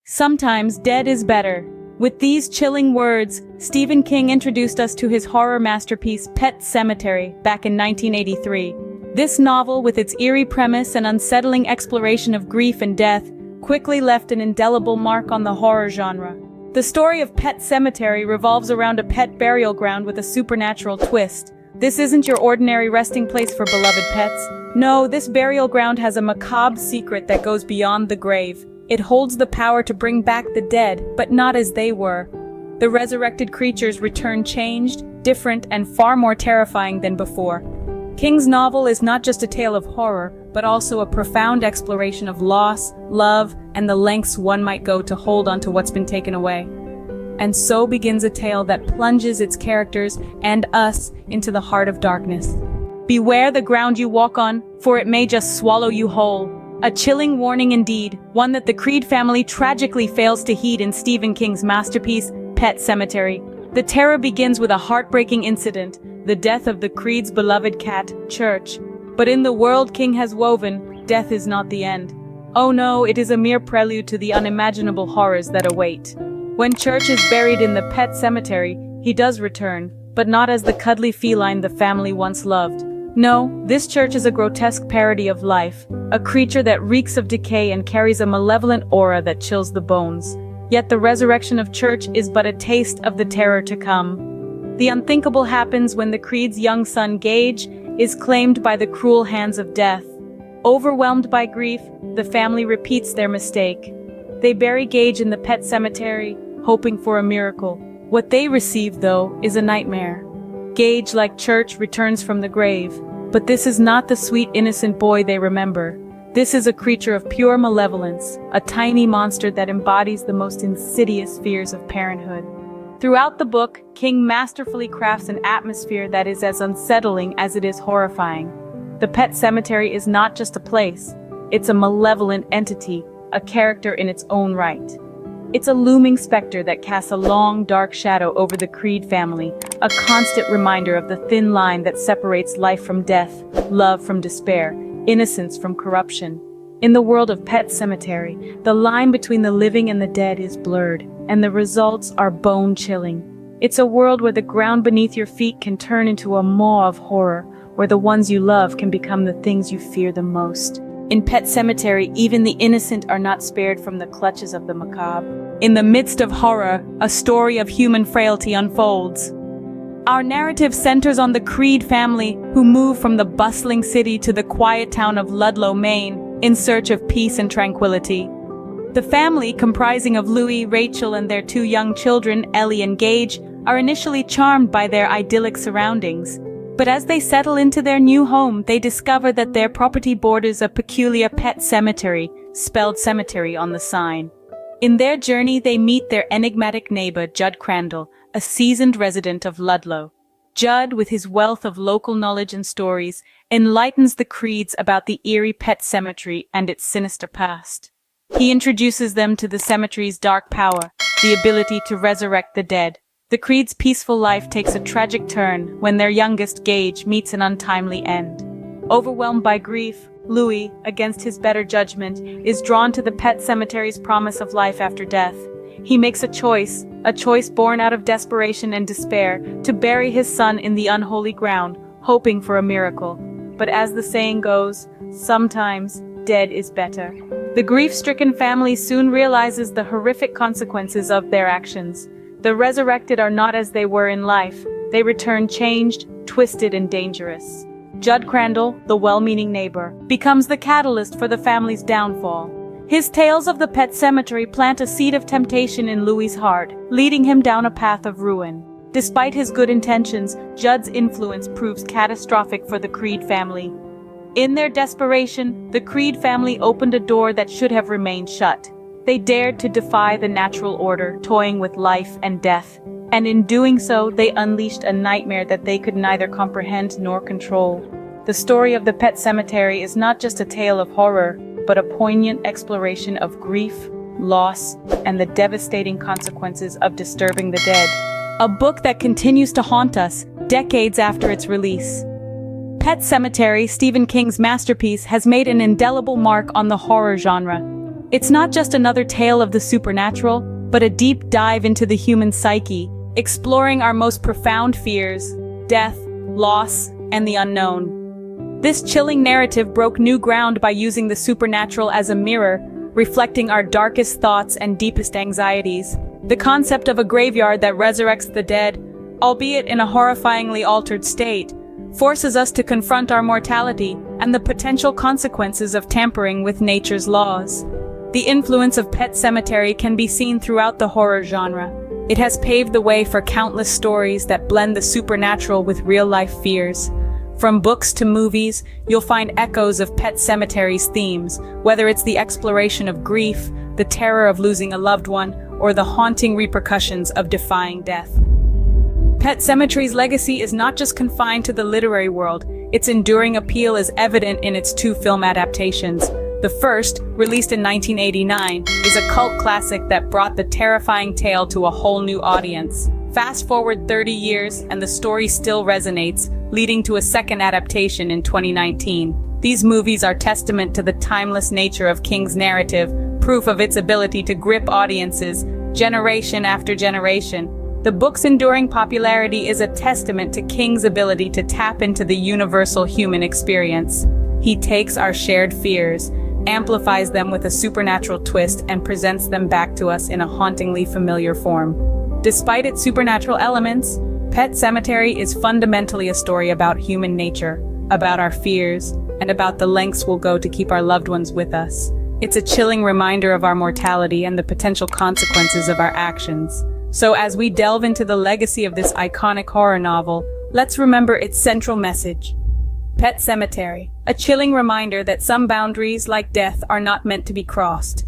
Sometimes dead is better. With these chilling words, Stephen King introduced us to his horror masterpiece Pet Sematary back in 1983. This novel, with its eerie premise and unsettling exploration of grief and death, quickly left an indelible mark on the horror genre. The story of Pet Sematary revolves around a pet burial ground with a supernatural twist. This isn't your ordinary resting place for beloved pets. No, this burial ground has a macabre secret that goes beyond the grave. It holds the power to bring back the dead, but not as they were. The resurrected creatures return changed, different, and far more terrifying than before. King's novel is not just a tale of horror, but also a profound exploration of loss, love, and the lengths one might go to hold on to what's been taken away. And so begins a tale that plunges its characters and us into the heart of darkness. Beware the ground you walk on, for it may just swallow you whole. A chilling warning indeed, one that the Creed family tragically fails to heed in Stephen King's masterpiece, Pet Sematary. The terror begins with a heartbreaking incident, the death of the Creed's beloved cat, Church. But in the world King has woven, death is not the end. Oh no, it is a mere prelude to the unimaginable horrors that await. When Church is buried in the Pet Sematary, he does return, but not as the cuddly feline the family once loved. No, this Church is a grotesque parody of life, a creature that reeks of decay and carries a malevolent aura that chills the bones. Yet the resurrection of Church is but a taste of the terror to come. The unthinkable happens when the Creed's young son Gage is claimed by the cruel hands of death. Overwhelmed by grief, the family repeats their mistake. They bury Gage in the Pet Sematary, hoping for a miracle. What they receive, though, is a nightmare. Gage, like Church, returns from the grave. But this is not the sweet, innocent boy they remember. This is a creature of pure malevolence, a tiny monster that embodies the most insidious fears of parenthood. Throughout the book, King masterfully crafts an atmosphere that is as unsettling as it is horrifying. The Pet Sematary is not just a place, it's a malevolent entity, a character in its own right. It's a looming specter that casts a long, dark shadow over the Creed family, a constant reminder of the thin line that separates life from death, love from despair, innocence from corruption. In the world of Pet Sematary, the line between the living and the dead is blurred, and the results are bone-chilling. It's a world where the ground beneath your feet can turn into a maw of horror, where the ones you love can become the things you fear the most. In Pet Sematary, even the innocent are not spared from the clutches of the macabre. In the midst of horror, a story of human frailty unfolds. Our narrative centers on the Creed family, who move from the bustling city to the quiet town of Ludlow, Maine, in search of peace and tranquility. The family, comprising of Louis, Rachel, and their two young children, Ellie and Gage, are initially charmed by their idyllic surroundings. But as they settle into their new home, they discover that their property borders a peculiar pet cemetery, spelled cemetery on the sign. In their journey, they meet their enigmatic neighbor, Judd Crandall, a seasoned resident of Ludlow. Judd, with his wealth of local knowledge and stories, enlightens the Creeds about the eerie pet cemetery and its sinister past. He introduces them to the cemetery's dark power, the ability to resurrect the dead. The Creeds' peaceful life takes a tragic turn when their youngest, Gage, meets an untimely end. Overwhelmed by grief, Louis, against his better judgment, is drawn to the Pet Sematary's promise of life after death. He makes a choice born out of desperation and despair, to bury his son in the unholy ground, hoping for a miracle. But as the saying goes, sometimes dead is better. The grief-stricken family soon realizes the horrific consequences of their actions. The resurrected are not as they were in life. They return changed, twisted, and dangerous. Judd Crandall, the well-meaning neighbor, becomes the catalyst for the family's downfall. His tales of the Pet Sematary plant a seed of temptation in Louis's heart, leading him down a path of ruin. Despite his good intentions, Judd's influence proves catastrophic for the Creed family. In their desperation, the Creed family opened a door that should have remained shut. They dared to defy the natural order, toying with life and death. And in doing so, they unleashed a nightmare that they could neither comprehend nor control. The story of the Pet Sematary is not just a tale of horror, but a poignant exploration of grief, loss, and the devastating consequences of disturbing the dead. A book that continues to haunt us, decades after its release. Pet Sematary, Stephen King's masterpiece, has made an indelible mark on the horror genre. It's not just another tale of the supernatural, but a deep dive into the human psyche, exploring our most profound fears, death, loss, and the unknown. This chilling narrative broke new ground by using the supernatural as a mirror, reflecting our darkest thoughts and deepest anxieties. The concept of a graveyard that resurrects the dead, albeit in a horrifyingly altered state, forces us to confront our mortality and the potential consequences of tampering with nature's laws. The influence of Pet Sematary can be seen throughout the horror genre. It has paved the way for countless stories that blend the supernatural with real-life fears. From books to movies, you'll find echoes of Pet Sematary's themes, whether it's the exploration of grief, the terror of losing a loved one, or the haunting repercussions of defying death. Pet Sematary's legacy is not just confined to the literary world. Its enduring appeal is evident in its two film adaptations. The first, released in 1989, is a cult classic that brought the terrifying tale to a whole new audience. Fast forward 30 years, and the story still resonates, leading to a second adaptation in 2019. These movies are testament to the timeless nature of King's narrative, proof of its ability to grip audiences, generation after generation. The book's enduring popularity is a testament to King's ability to tap into the universal human experience. He takes our shared fears, amplifies them with a supernatural twist, and presents them back to us in a hauntingly familiar form. Despite its supernatural elements, Pet Sematary is fundamentally a story about human nature, about our fears, and about the lengths we'll go to keep our loved ones with us. It's a chilling reminder of our mortality and the potential consequences of our actions. So as we delve into the legacy of this iconic horror novel, let's remember its central message. Pet Sematary, a chilling reminder that some boundaries, like death, are not meant to be crossed.